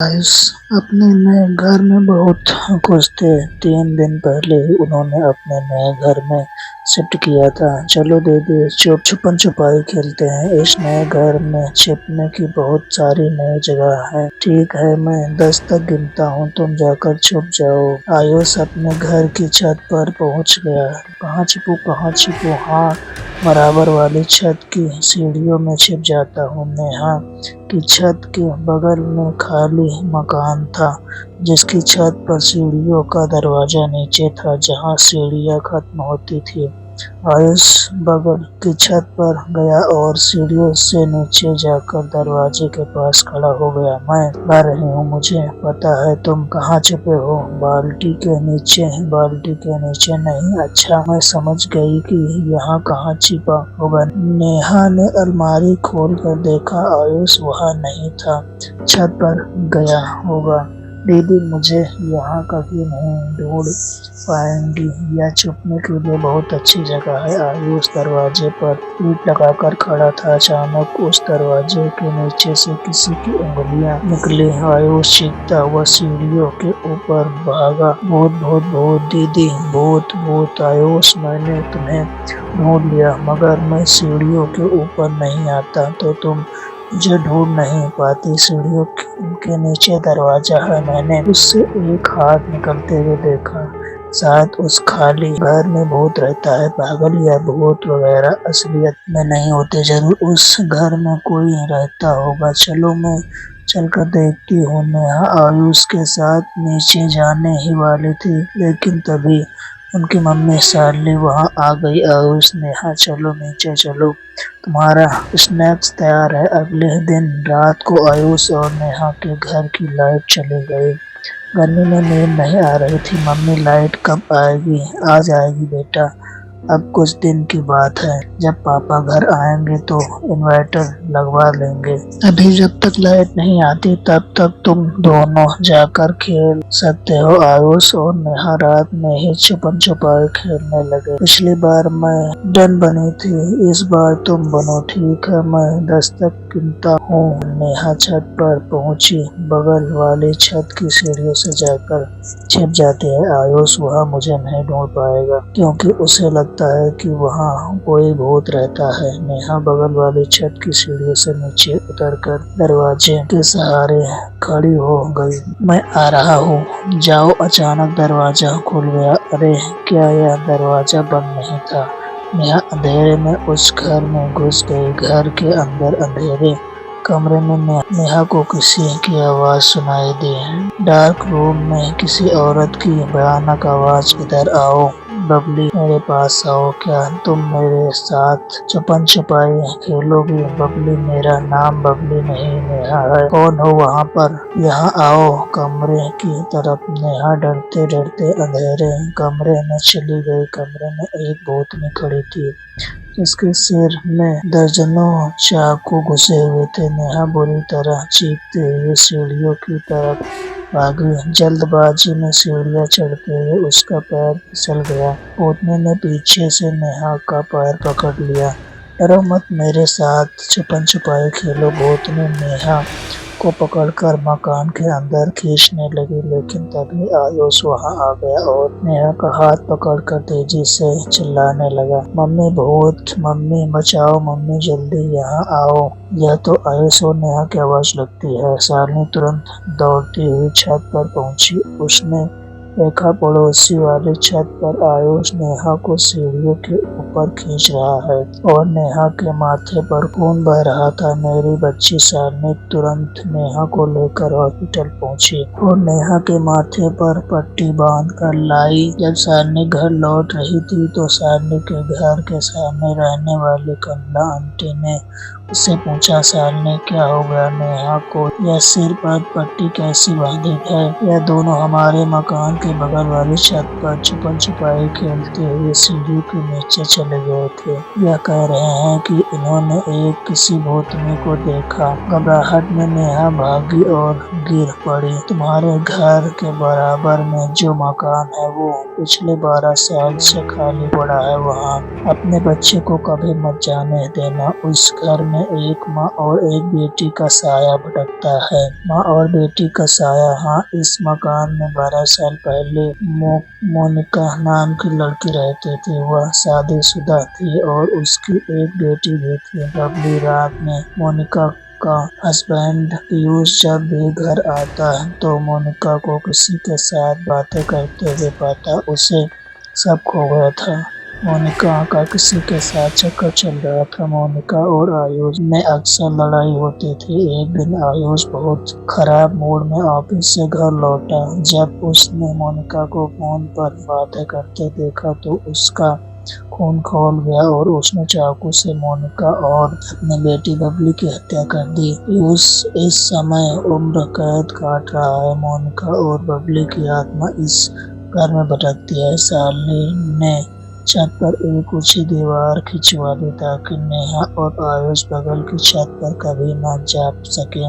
Guys अपने नए घर में बहुत खुश थे। 3 दिन पहले ही उन्होंने अपने नए घर में शिफ्ट किया था। चलो दीदी छुपन छुपाई खेलते हैं। इस नए घर में छिपने की बहुत सारी नई जगह है। ठीक है, मैं 10 तक गिनता हूँ, तुम जाकर छुप जाओ। आयुष अपने घर की छत पर पहुँच गया। कहाँ छिपू? हाँ, बराबर वाली छत की सीढ़ियों में छिप जाता हूँ। नेहा की छत के बगल में खाली मकान था, जिसकी छत पर सीढ़ियों का दरवाजा नीचे था, जहाँ सीढ़ियाँ खत्म होती थी। आयुष बगल की छत पर गया और सीढ़ियों से नीचे जाकर दरवाजे के पास खड़ा हो गया। मैं आ रही हूँ, मुझे पता है तुम कहाँ छुपे हो। बाल्टी के नीचे नहीं। अच्छा, मैं समझ गई कि यहाँ कहाँ छिपा होगा। नेहा ने अलमारी खोल कर देखा, आयुष वहाँ नहीं था। छत पर गया होगा। दीदी मुझे यहाँ कभी नहीं ढूंढ पाएंगी। यह छुपने के लिए बहुत अच्छी जगह है। आयुष दरवाजे पर पीठ लगाकर खड़ा था। अचानक उस दरवाजे के नीचे से किसी की उंगलियां निकली। आयुष चीखता हुआ सीढ़ियों के ऊपर भागा। भूत भूत भूत दीदी, भूत भूत। आयुष, मैंने तुम्हें ढूंढ लिया, मगर मैं सीढ़ियों के ऊपर नहीं आता तो तुम मुझे ढूंढ नहीं पाती। सीढ़ियों के नीचे दरवाजा है। मैंने उससे एक हाथ निकलते हुए देखा। शायद उस खाली घर में भूत रहता है। पागल, या भूत वगैरह असलियत में नहीं होते। जरूर उस घर में कोई रहता होगा। चलो, मैं चलकर देखती हूँ। नेहा आयुष के साथ नीचे जाने ही वाली थी, लेकिन तभी उनकी मम्मी शालिनी वहाँ आ गई। आयुष, नेहा चलो नीचे चलो, तुम्हारा स्नैक्स तैयार है। अगले दिन रात को आयुष और नेहा के घर की लाइट चली गई। गर्मी में नींद नहीं आ रही थी। मम्मी, लाइट कब आएगी? आ जाएगी बेटा, अब कुछ दिन की बात है। जब पापा घर आएंगे तो इन्वर्टर लगवा लेंगे। अभी जब तक लाइट नहीं आती तब तक तुम दोनों जाकर खेल सकते हो। आयुष और नेहा रात में ही छुपन छुपाई खेलने लगे। पिछली बार मैं डन बनी थी, इस बार तुम बनो। ठीक है, मैं 10 तक गिनता हूँ। नेहा छत पर पहुंची। बगल वाली छत की सीढ़ियों से जाकर छिप जाती है। आयुष, वहाँ मुझे नहीं ढूंढ पाएगा, क्योंकि उसे लगता है कि वहाँ कोई भूत रहता है। नेहा बगल वाली छत की सीढ़ियों से नीचे उतरकर दरवाजे के सहारे खड़ी हो गई। मैं आ रहा हूँ, जाओ। अचानक दरवाजा खुल गया। अरे, क्या यह दरवाजा बंद नहीं था? नेहा अंधेरे में उस घर में घुस गई। घर के अंदर अंधेरे कमरे में नेहा को किसी की आवाज सुनाई दी। डार्क रूम में किसी औरत की भयानक आवाज, इधर आओ बबली, मेरे पास आओ। क्या तुम मेरे साथ छुपन छुपाई खेलोगी? बबली, मेरा नाम बबली नहीं नेहा है। कौन हो वहाँ पर? यहाँ आओ। कमरे की तरफ नेहा डरते डरते अंधेरे कमरे में चली गई। कमरे में एक भूतनी खड़ी थी, जिसके सिर में दर्जनों चाकू घुसे हुए थे। नेहा बुरी तरह चीखते हुए सीढ़ियों की तरफ भागी। जल्दबाजी में सीढ़ियां चढ़ते हुए उसका पैर फिसल गया। भूतनी ने पीछे से नेहा का पैर पकड़ लिया। डरो मत, मेरे साथ छुपन छुपाई खेलो। भूतनी नेहा को पकड़कर मकान के अंदर खींचने लगी, लेकिन तभी आयुष वहां आ गया और नेहा का हाथ पकड़कर तेजी से चिल्लाने लगा। मम्मी, भूत! मम्मी बचाओ, मम्मी जल्दी यहाँ आओ। यह तो आयुष और नेहा की आवाज लगती है। शालिनी तुरंत दौड़ती हुई छत पर पहुंची। उसने देखा पड़ोसी वाली छत पर आयुष नेहा को सीढ़ियों के ऊपर खींच रहा है और नेहा के माथे पर खून बह रहा था। मेरी बच्ची शालिनी तुरंत नेहा को लेकर हॉस्पिटल पहुंची और नेहा के माथे पर पट्टी बांध कर लाई। जब शालिनी घर लौट रही थी तो शालिनी के घर के सामने रहने वाली कमला आंटी ने उससे पूछा, शालिनी क्या हो गया? नेहा को यह सिर पर पट्टी कैसी बांधी है? यह दोनों हमारे मकान के बगल वाली छत पर छुपन छुपाई खेलते हुए सीढ़ी के नीचे चले गए थे। यह कह रहे हैं कि इन्होंने एक किसी भूतनी को देखा। घबराहट में नेहा भागी और गिर पड़ी। तुम्हारे घर के बराबर में जो मकान है वो पिछले 12 साल से खाली पड़ा है। वहाँ अपने बच्चे को कभी मत जाने देना। उस घर में एक माँ और एक बेटी का साया भटकता है। माँ और बेटी का साया। हाँ, इस मकान में 12 साल पहले मोनिका नाम की लड़की रहती थी। वह शादीशुदा थी और उसकी एक बेटी भी थी, बबली। रात में मोनिका का हस्बैंड पीयूष जब भी घर आता है तो मोनिका को किसी के साथ बातें करते हुए पाता। उसे सब खो गया था। मोनिका का किसी के साथ चक्कर चल रहा था। मोनिका और आयुष में अक्सर लड़ाई होती थी। एक दिन आयुष बहुत खराब मूड में ऑफिस से घर लौटा। जब उसने मोनिका को फोन पर बातें करते देखा तो उसका खून खौल गया और उसने चाकू से मोनिका और अपनी बेटी बबली की हत्या कर दी। पीयूष इस समय उम्र कैद काट रहा है। मोनिका और बबली की आत्मा इस घर में भटकती है। शालिनी ने छत पर एक ऊंची दीवार खिंचवा दी ताकि नेहा और आयुष बगल की छत पर कभी न जा सके।